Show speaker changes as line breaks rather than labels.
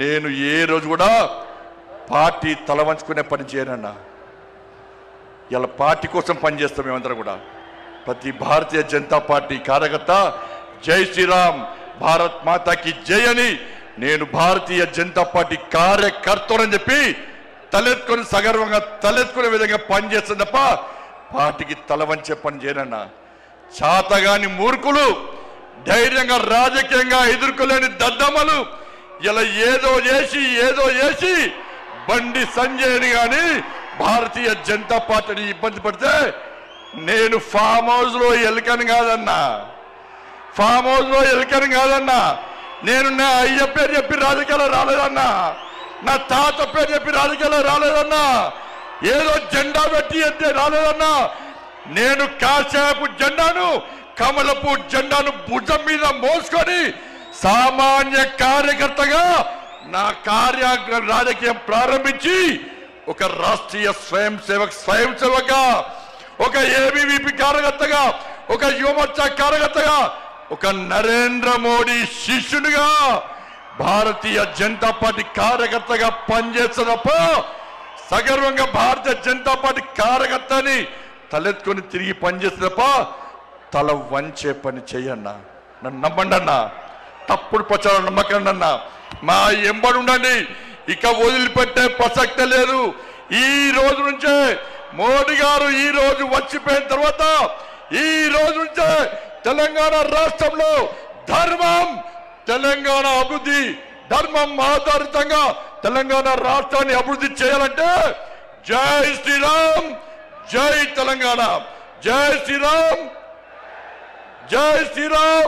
నేను ఏ రోజు కూడా పార్టీ తల వంచుకునే పని చేయనన్నా. ఇలా పార్టీ కోసం పనిచేస్తాం మేమందరం కూడా. ప్రతి భారతీయ జనతా పార్టీ కార్యకర్త జై శ్రీరామ్, భారత్ మాతాకి జై అని నేను భారతీయ జనతా పార్టీ కార్యకర్తలని చెప్పి తలెత్తుకొని సగర్వంగా తలెత్తుకునే విధంగా పనిచేస్తుంది తప్ప పార్టీకి తల వంచే పని చేయనన్నా. చాతగాని మూర్ఖులు, ధైర్యంగా రాజకీయంగా ఎదుర్కోలేని దద్దమ్మలు ఇలా ఏదో చేసి బండి సంజయ్ని కానీ భారతీయ జనతా పార్టీని ఇబ్బంది పడితే నేను ఫామ్ హౌస్ లో ఎలుకని కాదన్నా, నేను నా అయ్య పేరు చెప్పి రాజకీయాలు రాలేదన్నా, నా తాత పేరు చెప్పి రాజకీయాలు రాలేదన్నా, ఏదో జెండా పెట్టి అంటే రాలేదన్నా. నేను కాశాపు జెండాను, కమలపు జెండాను భుజం మీద మోసుకొని సామాన్య కార్యకర్తగా నా రాజకీయం ప్రారంభించి ఒక రాష్ట్రీయ స్వయం సేవక, ఒక ఏబీవీపీ కార్యకర్తగా, ఒక యువమోర్చా కార్యకర్తగా, ఒక నరేంద్ర మోడీ శిష్యునిగా భారతీయ జనతా పార్టీ కార్యకర్తగా పనిచేస్తున్నప్ప సగర్వంగా భారతీయ జనతా పార్టీ కార్యకర్తని తలెత్తుకొని తిరిగి పనిచేస్తున్నప్ప తల వంచే పని చేయన్నా. నన్ను నమ్మండి అన్నా, తప్పుడు ప్రచారం నమ్మకండి అన్నా. మా ఎంబడి ఉండండి, ఇక వదిలిపెట్టే ప్రసక్తే లేదు. ఈ రోజు నుంచే మోడీ గారు ఈ రోజు వచ్చిపోయిన తర్వాత ఈ రోజు నుంచే తెలంగాణ రాష్ట్రంలో తెలంగాణ అభివృద్ధి, ధర్మం ఆధారితంగా తెలంగాణ రాష్ట్రాన్ని అభివృద్ధి చేయాలంటే జై శ్రీరామ్, జై తెలంగాణ, జై శ్రీరామ్, జై శ్రీరామ్.